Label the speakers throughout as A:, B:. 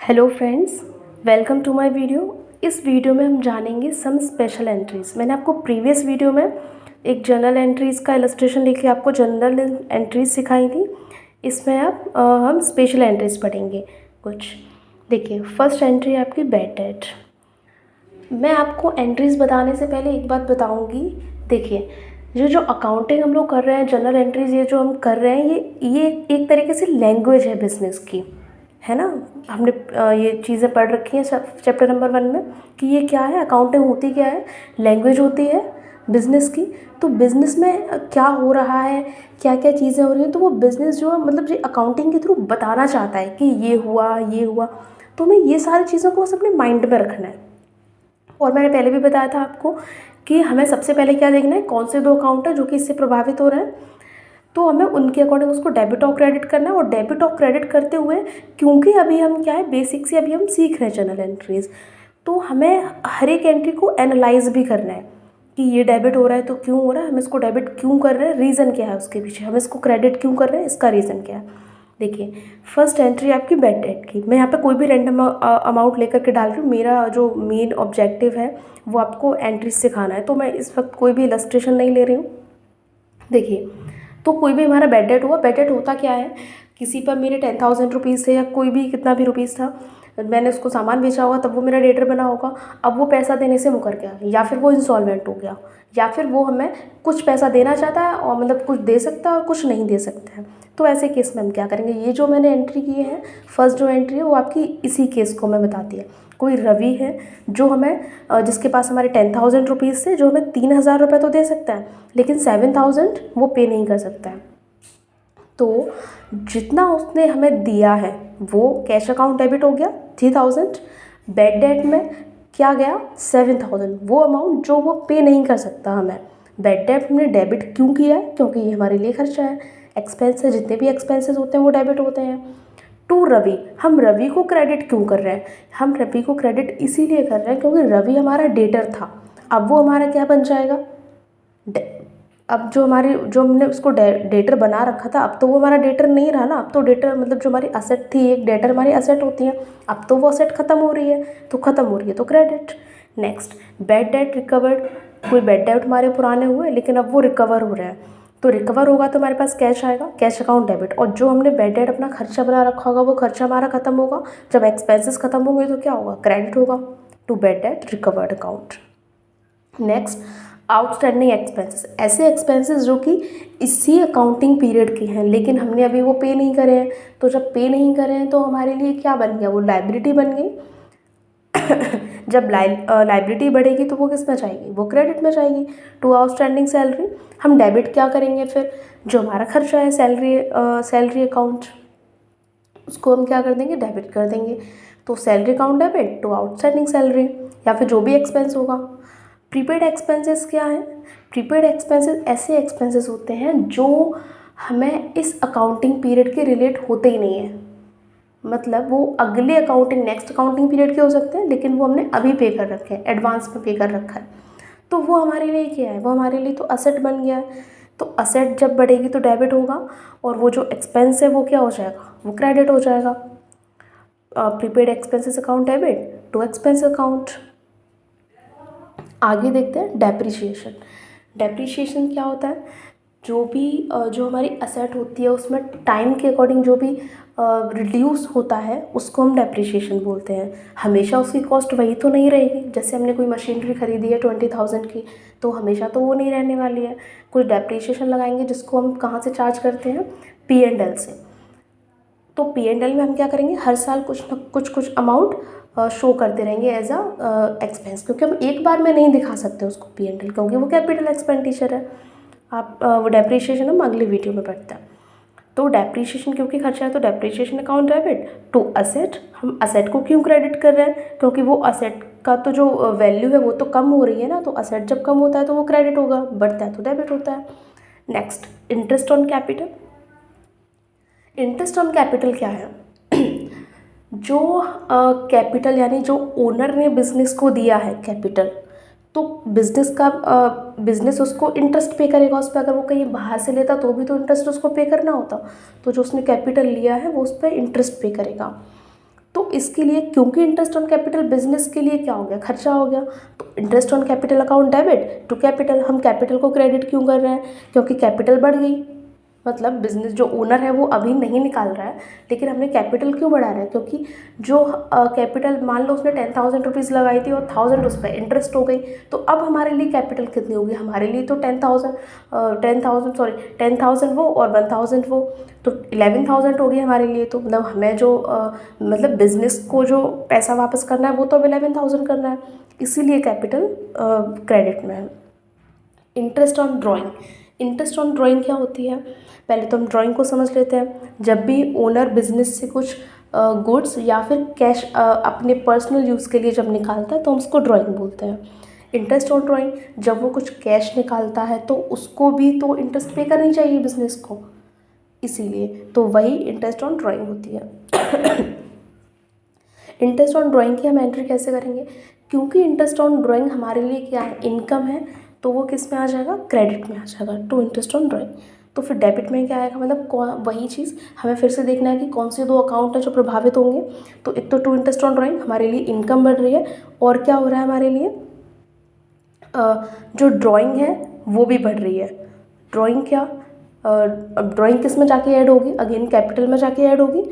A: Hello friends, welcome to my video. इस video में हम जानेंगे सम स्पेशल एंट्रीज़। मैंने आपको प्रीवियस वीडियो में एक जनरल एंट्रीज़ का इलस्ट्रेशन लेके आपको जनरल एंट्रीज सिखाई थी। इसमें हम स्पेशल एंट्रीज पढ़ेंगे कुछ। देखिए, फर्स्ट एंट्री है आपकी बैड डेट। मैं आपको एंट्रीज़ बताने से पहले एक बात बताऊंगी। देखिए, ये जो अकाउंटिंग हम लोग कर रहे हैं, जनरल एंट्रीज ये जो हम कर रहे हैं, ये एक तरीके से लैंग्वेज है बिजनेस की, है ना। हमने ये चीज़ें पढ़ रखी हैं चैप्टर नंबर 1 में कि ये क्या है, अकाउंटिंग होती क्या है, लैंग्वेज होती है बिज़नेस की। तो बिज़नेस में क्या हो रहा है, क्या क्या चीज़ें हो रही हैं, तो वो बिज़नेस जो है मतलब ये अकाउंटिंग के थ्रू बताना चाहता है कि ये हुआ ये हुआ। तो हमें ये सारी चीज़ों को बस अपने माइंड में रखना है। और मैंने पहले भी बताया था आपको कि हमें सबसे पहले क्या देखना है, कौन से 2 अकाउंट है जो कि इससे प्रभावित हो रहे हैं, तो हमें उनके अकॉर्डिंग उसको डेबिट और क्रेडिट करना है। और डेबिट और क्रेडिट करते हुए, क्योंकि अभी हम क्या है, बेसिक से अभी हम सीख रहे हैं जनरल एंट्रीज, तो हमें हर एक एंट्री को एनालाइज भी करना है कि ये डेबिट हो रहा है तो क्यों हो रहा है, हम इसको डेबिट क्यों कर रहे हैं, रीज़न क्या है उसके पीछे, हम इसको क्रेडिट क्यों कर रहे हैं, इसका रीज़न क्या है। देखिए, फर्स्ट एंट्री आपकी बैड डेट की। मैं यहाँ पे कोई भी रैंडम अमाउंट लेकर के डाल रही हूँ। मेरा जो मेन ऑब्जेक्टिव है वो आपको एंट्रीज सिखाना है, तो मैं इस वक्त कोई भी इलस्ट्रेशन नहीं ले रही हूँ। देखिए, तो कोई भी हमारा बैड डेट हुआ, बैड डेट होता क्या है, किसी पर मेरे 10,000 रुपीज़ थे या कोई भी कितना भी रुपीज़ था, मैंने उसको सामान बेचा होगा, तब वो मेरा डेटर बना होगा। अब वो पैसा देने से मुकर गया, या फिर वो इंस्टॉलमेंट हो गया, या फिर वो हमें कुछ पैसा देना चाहता है और मतलब कुछ दे सकता है और कुछ नहीं दे सकता है। तो ऐसे केस में हम क्या करेंगे, ये जो मैंने एंट्री की है, फर्स्ट जो एंट्री है वो आपकी इसी केस को मैं बताती है। कोई रवि है जो हमें जिसके पास हमारे 10,000 रुपीज़ थे, जो हमें 3,000 रुपये तो दे सकता है, लेकिन 7,000 वो पे नहीं कर सकता है। तो जितना उसने हमें दिया है वो कैश अकाउंट डेबिट हो गया 3,000, बैड डेट में क्या गया 7,000, वो अमाउंट जो वो पे नहीं कर सकता हमें। बैड डेट हमने डेबिट क्यों किया है, क्योंकि ये हमारे लिए खर्चा है, एक्सपेंस है, जितने भी एक्सपेंसेस होते हैं वो डेबिट होते हैं। टू रवि, हम रवि को क्रेडिट क्यों कर रहे हैं, हम रवि को क्रेडिट इसीलिए कर रहे हैं क्योंकि रवि हमारा डेटर था। अब वो हमारा क्या बन जाएगा, अब जो हमने उसको डेटर बना रखा था, अब तो वो हमारा डेटर नहीं रहा ना। अब तो डेटर मतलब जो हमारी असेट थी, एक डेटर हमारी असेट होती है, अब तो वो असेट खत्म हो रही है, तो खत्म हो रही है तो credit. Next, bad debt recovered. कोई बैड डेट हमारे पुराने हुए लेकिन अब वो रिकवर हो रहा है, तो रिकवर होगा तो हमारे पास कैश आएगा, कैश अकाउंट डेबिट। और जो हमने बैड डेट अपना खर्चा बना रखा होगा वो खर्चा हमारा खत्म होगा, जब एक्सपेंसेस खत्म होंगे तो क्या होगा, क्रेडिट होगा to bad debt recovered account. Next, outstanding expenses, ऐसे एक्सपेंसेस जो कि इसी अकाउंटिंग पीरियड के हैं लेकिन हमने अभी वो पे नहीं करे हैं। तो जब पे नहीं करे हैं तो हमारे लिए क्या बन गया, वो लाइबिलिटी बन गई। जब लाइबिलिटी बढ़ेगी तो वो किस में जाएगी, वो क्रेडिट में जाएगी टू आउटस्टैंडिंग सैलरी। हम डेबिट क्या करेंगे फिर, जो हमारा खर्चा है सैलरी अकाउंट, उसको हम क्या कर देंगे, डेबिट कर देंगे। तो salary account debit to outstanding salary, या फिर जो भी एक्सपेंस होगा। प्रीपेड एक्सपेंसेस क्या है, प्रीपेड एक्सपेंसेस ऐसे एक्सपेंसेस होते हैं जो हमें इस अकाउंटिंग पीरियड के रिलेट होते ही नहीं है। मतलब वो अगले अकाउंटिंग नेक्स्ट अकाउंटिंग पीरियड के हो सकते हैं, लेकिन वो हमने अभी पे कर रखे हैं, एडवांस में पे कर रखा है। तो वो हमारे लिए क्या है, वो हमारे लिए तो असेट बन गया है। तो असेट जब बढ़ेगी तो डेबिट होगा, और वो जो एक्सपेंस है वो क्या हो जाएगा, वो क्रेडिट हो जाएगा। Prepaid expenses account debit to expense account. आगे देखते हैं डेप्रिसिएशन। डेप्रिसिएशन क्या होता है, जो भी जो हमारी असेट होती है उसमें टाइम के अकॉर्डिंग जो भी रिड्यूस होता है उसको हम डेप्रिसिएशन बोलते हैं। हमेशा उसकी कॉस्ट वही तो नहीं रहेगी, जैसे हमने कोई मशीनरी खरीदी है 20,000 की, तो हमेशा तो वो नहीं रहने वाली है। कुछ डेप्रिसिएशन लगाएंगे जिसको हम कहाँ से चार्ज करते हैं, P&L से। तो P&L में हम क्या करेंगे, हर साल कुछ न कुछ अमाउंट शो करते रहेंगे एज अ एक्सपेंस, क्योंकि हम एक बार में नहीं दिखा सकते उसको P&L, क्योंकि वो कैपिटल एक्सपेंडिचर है। आप वो डेप्रिसिएशन हम अगले वीडियो में पढ़ते हैं। तो डेप्रिसिएशन क्योंकि खर्चा है तो depreciation account debit to asset. हम असेट को क्यों क्रेडिट कर रहे हैं, क्योंकि वो असेट का तो जो वैल्यू है वो तो कम हो रही है ना, तो असेट जब कम होता है तो वो क्रेडिट होगा, बढ़ता है तो डेबिट होता है। Next, interest on capital. Interest on capital क्या है, जो कैपिटल यानी जो ओनर ने बिजनेस को दिया है कैपिटल, तो बिजनेस उसको इंटरेस्ट पे करेगा उस पर। अगर वो कहीं बाहर से लेता तो भी तो इंटरेस्ट उसको पे करना होता, तो जो उसने कैपिटल लिया है वो उस पर इंटरेस्ट पे करेगा। तो इसके लिए क्योंकि इंटरेस्ट ऑन कैपिटल बिजनेस के लिए क्या हो गया, खर्चा हो गया, तो interest on capital account debit to capital. हम कैपिटल को क्रेडिट क्यों कर रहे हैं, क्योंकि कैपिटल बढ़ गई, मतलब बिजनेस जो ओनर है वो अभी नहीं निकाल रहा है, लेकिन हमने कैपिटल क्यों बढ़ा रहा है, क्योंकि जो कैपिटल मान लो उसने 10,000 रुपीज़ लगाई थी और 1,000 उस पर इंटरेस्ट हो गई, तो अब हमारे लिए कैपिटल कितनी होगी, हमारे लिए तो 10,000 वो और 1,000 वो, तो 11,000 हो गई हमारे लिए। तो मतलब हमें जो मतलब बिजनेस को जो पैसा वापस करना है वो तो अब 11,000 करना है, इसीलिए कैपिटल क्रेडिट में है। Interest on drawing, interest on drawing क्या होती है, पहले तो हम ड्राइंग को समझ लेते हैं। जब भी ओनर बिजनेस से कुछ गुड्स या फिर कैश अपने पर्सनल यूज़ के लिए जब निकालता है तो हम उसको ड्राइंग बोलते हैं। इंटरेस्ट ऑन ड्राइंग, जब वो कुछ कैश निकालता है तो उसको भी तो इंटरेस्ट पे करनी चाहिए बिजनेस को, इसीलिए तो वही इंटरेस्ट ऑन ड्राइंग होती है। इंटरेस्ट ऑन ड्राइंग की हम एंट्री कैसे करेंगे, क्योंकि इंटरेस्ट ऑन ड्राइंग हमारे लिए क्या है, इनकम है, तो वो किस में आ जाएगा, क्रेडिट में आ जाएगा, टू इंटरेस्ट ऑन ड्राइंग। तो फिर डेबिट में क्या आएगा, मतलब वही चीज़ हमें फिर से देखना है कि कौन से दो अकाउंट हैं जो प्रभावित होंगे। तो एक तो टू इंटरेस्ट ऑन ड्राइंग, हमारे लिए इनकम बढ़ रही है, और क्या हो रहा है हमारे लिए, जो ड्राइंग है वो भी बढ़ रही है। ड्राइंग क्या, अब ड्राइंग किस में जाके ऐड होगी, अगेन कैपिटल में जाके ऐड होगी,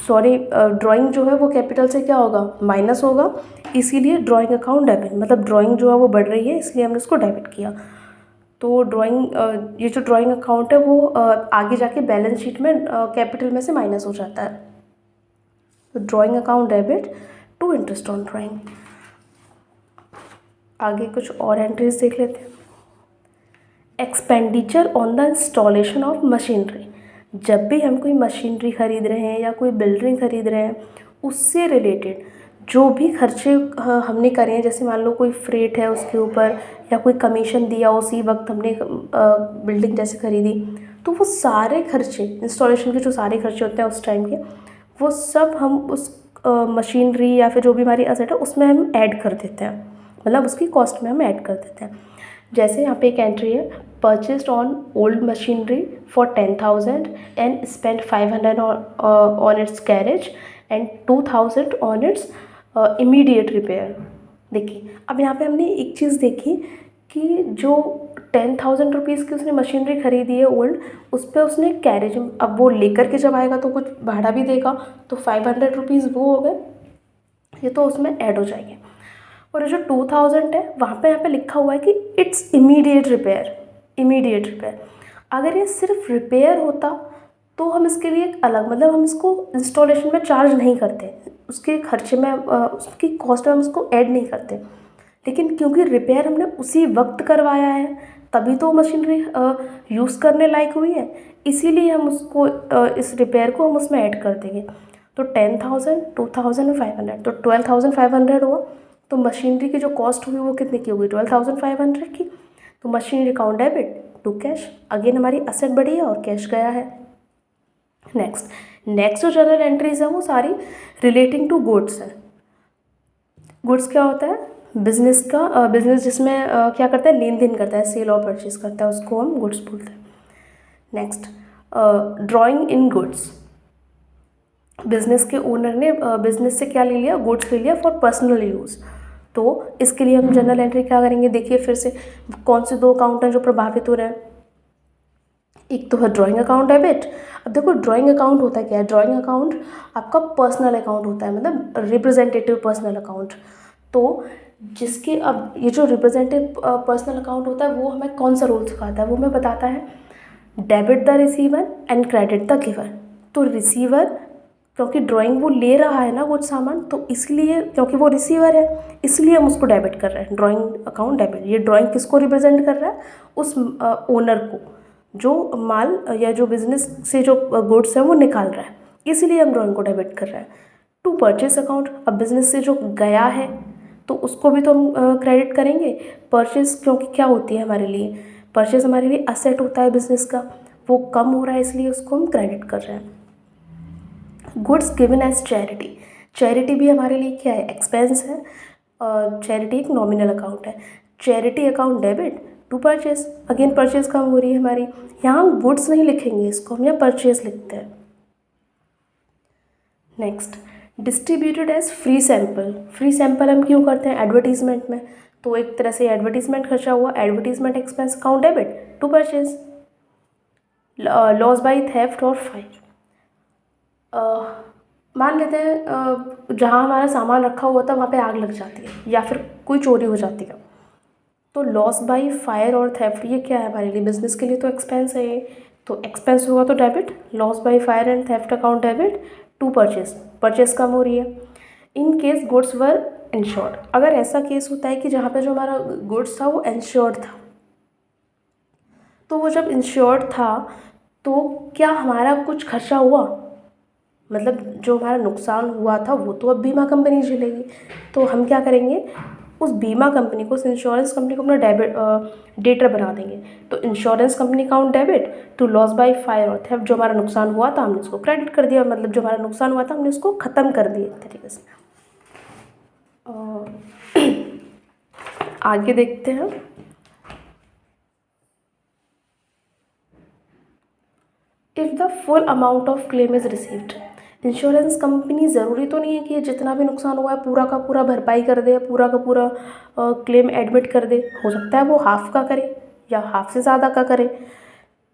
A: सॉरी ड्राइंग जो है वो कैपिटल से क्या होगा, माइनस होगा, इसीलिए ड्राइंग अकाउंट डेबिट, मतलब ड्राइंग जो है वो बढ़ रही है इसलिए हमने उसको डेबिट किया। तो ड्राइंग ये जो ड्राइंग अकाउंट है वो आगे जाके बैलेंस शीट में कैपिटल में से माइनस हो जाता है। तो drawing account debit to interest on drawing. आगे कुछ और एंट्रीज देख लेते हैं। Expenditure on the installation of machinery, जब भी हम कोई मशीनरी खरीद रहे हैं या कोई बिल्डिंग खरीद रहे हैं उससे रिलेटेड जो भी खर्चे हमने करे हैं, जैसे मान लो कोई फ्रेट है उसके ऊपर या कोई कमीशन दिया उसी वक्त हमने बिल्डिंग जैसे खरीदी, तो वो सारे खर्चे इंस्टॉलेशन के जो सारे खर्चे होते हैं उस टाइम के, वो सब हम उस मशीनरी या फिर जो भी हमारी असेट है उसमें हम ऐड कर देते हैं, मतलब उसकी कॉस्ट में हम ऐड कर देते हैं। जैसे यहाँ पे एक एंट्री है, purchased on old machinery for 10,000 and spend 500 on it's garage and 2,000 on it's immediate repair. देखिए अब यहाँ पे हमने एक चीज़ देखी कि जो 10,000 रुपीज़ की उसने मशीनरी खरीदी है ओल्ड, उस पर उसने कैरेज, अब वो लेकर के जब आएगा तो कुछ भाड़ा भी देगा, तो 500 रुपीज़ वो हो गए, ये तो उसमें ऐड हो जाएंगे। और जो 2,000 है वहाँ पे यहाँ पे लिखा हुआ है कि it's immediate repair, immediate repair. अगर ये सिर्फ रिपेयर होता तो हम इसके लिए एक अलग, मतलब हम इसको इंस्टॉलेशन में चार्ज नहीं करते, उसके खर्चे में उसकी कॉस्ट में हम उसको ऐड नहीं करते, लेकिन क्योंकि रिपेयर हमने उसी वक्त करवाया है तभी तो मशीनरी यूज़ करने लायक हुई है, इसीलिए हम उसको इस रिपेयर को हम उसमें ऐड कर देंगे। तो 10,000, 2,000 और 500, तो 12,500 हुआ। तो मशीनरी की जो कॉस्ट हुई वो कितने की होगी, 12,500 की। तो machinery account debit to cash, again हमारी असेट बढ़ी है और कैश गया है। नेक्स्ट जो जनरल एंट्रीज है वो सारी रिलेटिंग टू गुड्स है। गुड्स क्या होता है, बिजनेस का, बिजनेस जिसमें क्या करता है, लेन देन करता है, सेल और परचेज करता है, उसको हम गुड्स बोलते हैं। नेक्स्ट ड्राइंग इन गुड्स, बिजनेस के ओनर ने बिजनेस से क्या ले लिया, गुड्स ले लिया फॉर पर्सनल यूज़, तो इसके लिए हम जनरल एंट्री क्या करेंगे, देखिए फिर से कौन से दो अकाउंट हैं जो प्रभावित हो रहे हैं, एक तो है ड्राइंग अकाउंट डेबिट। अब देखो ड्राइंग अकाउंट होता है क्या है, ड्राइंग अकाउंट आपका पर्सनल अकाउंट होता है, मतलब रिप्रेजेंटेटिव पर्सनल अकाउंट। तो जिसके अब ये जो रिप्रेजेंटेटिव पर्सनल अकाउंट होता है वो हमें कौन सा रूल सिखाता है, वो हमें बताता है debit the receiver and credit the giver. तो रिसीवर, क्योंकि ड्राइंग वो ले रहा है ना कुछ सामान, तो इसलिए क्योंकि वो रिसीवर है इसलिए हम उसको डेबिट कर रहे हैं, ड्राइंग अकाउंट डेबिट। ये ड्राइंग किसको रिप्रेजेंट कर रहा है, उस ओनर को जो माल या जो बिजनेस से जो गुड्स है वो निकाल रहा है, इसीलिए हम ड्राइंग को डेबिट कर रहे हैं। टू परचेस अकाउंट, अब बिजनेस से जो गया है तो उसको भी तो हम क्रेडिट करेंगे। परचेस क्योंकि क्या होती है हमारे लिए, परचेस हमारे लिए असेट होता है बिजनेस का, वो कम हो रहा है इसलिए उसको हम क्रेडिट कर रहे हैं। Goods given as charity, charity भी हमारे लिए क्या है, एक्सपेंस है, और चैरिटी एक नॉमिनल अकाउंट है। Charity account debit to purchase, again purchase कम हो रही है हमारी, यहाँ हम गुड्स नहीं लिखेंगे, इसको हम यहाँ परचेस लिखते हैं। Next, distributed as free sample. Free sample हम क्यों करते हैं? एडवर्टीजमेंट में, तो एक तरह से एडवर्टीजमेंट खर्चा हुआ, advertisement expense account debit to purchase. Loss by theft और फाइन, मान लेते हैं जहाँ हमारा सामान रखा हुआ था वहाँ पे आग लग जाती है या फिर कोई चोरी हो जाती है, तो लॉस बाई फायर और थेफ्ट ये क्या है हमारे लिए? बिजनेस के लिए तो एक्सपेंस है ये, तो एक्सपेंस होगा तो debit, loss by fire and theft account debit to purchase, purchase कम हो रही है। In case goods were insured, अगर ऐसा केस होता है कि जहाँ पे जो हमारा गुड्स था वो इंश्योर्ड था, तो वो जब इंश्योर्ड था तो क्या हमारा कुछ खर्चा हुआ? मतलब जो हमारा नुकसान हुआ था वो तो अब बीमा कंपनी झेलेगी, तो हम क्या करेंगे? उस बीमा कंपनी को, उस इंश्योरेंस कंपनी को अपना डेबिट डेटर बना देंगे। तो insurance company account debit to loss by fire और थेफ्ट, जो हमारा नुकसान हुआ था हमने उसको क्रेडिट कर दिया, मतलब जो हमारा नुकसान हुआ था हमने उसको ख़त्म कर दिया एक तरीके से। आगे देखते हैं। If the full amount of claim is received, insurance company ज़रूरी तो नहीं है कि जितना भी नुकसान हुआ है पूरा का पूरा भरपाई कर दे, पूरा का पूरा क्लेम एडमिट कर दे। हो सकता है वो हाफ का करे या हाफ से ज़्यादा का करे,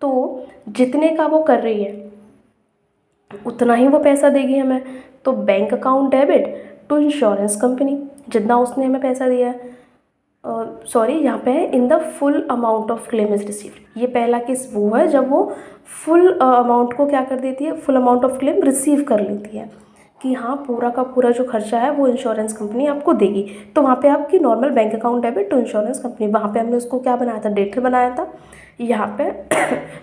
A: तो जितने का वो कर रही है उतना ही वो पैसा देगी हमें। तो bank account debit to insurance company, जितना उसने हमें पैसा दिया है, सॉरी यहाँ पे है in the full amount of claim is received. ये पहला केस वो है जब वो फुल अमाउंट को क्या कर देती है, full amount of claim receive कर लेती है कि हाँ पूरा का पूरा जो खर्चा है वो इंश्योरेंस कंपनी आपको देगी। तो वहाँ पे आपकी normal bank account debit to insurance company, वहाँ पे हमने उसको क्या बनाया था? डेटर बनाया था। यहाँ पे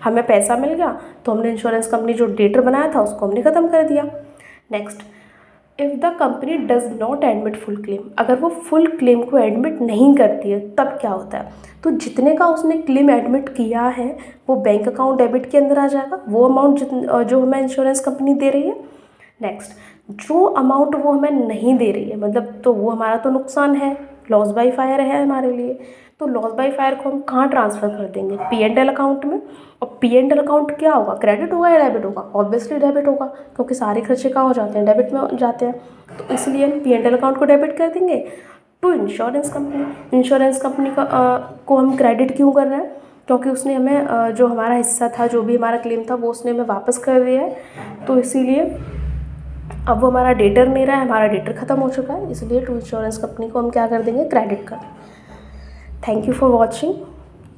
A: हमें पैसा मिल गया तो हमने इंश्योरेंस कंपनी जो डेटर बनाया था उसको हमने ख़त्म कर दिया। Next, if the company does not admit full claim, अगर वो फुल क्लेम को एडमिट नहीं करती है तब क्या होता है? तो जितने का उसने क्लेम एडमिट किया है वो बैंक अकाउंट डेबिट के अंदर आ जाएगा, वो अमाउंट जो हमें इंश्योरेंस कंपनी दे रही है। नेक्स्ट, जो अमाउंट वो हमें नहीं दे रही है, मतलब तो वो हमारा तो नुकसान है, लॉस बाय फायर है हमारे लिए, तो लॉस बाय फायर को हम कहाँ ट्रांसफ़र कर देंगे? P&L अकाउंट में। और P&L अकाउंट क्या होगा? क्रेडिट होगा या डेबिट होगा? ऑब्वियसली डेबिट होगा, क्योंकि सारे खर्चे कहाँ हो जाते हैं? डेबिट में जाते हैं। तो इसलिए हम P&L अकाउंट को डेबिट कर देंगे to insurance company. Insurance company का को हम क्रेडिट क्यों कर रहे हैं? क्योंकि उसने हमें जो हमारा हिस्सा था, जो भी हमारा क्लेम था, वो उसने हमें वापस कर दिया है, तो इसीलिए अब वो हमारा डेटर नहीं रहा है, हमारा डेटर ख़त्म हो चुका है, इसलिए टू इंश्योरेंस कंपनी को हम क्या कर देंगे? क्रेडिट कर। Thank you for watching.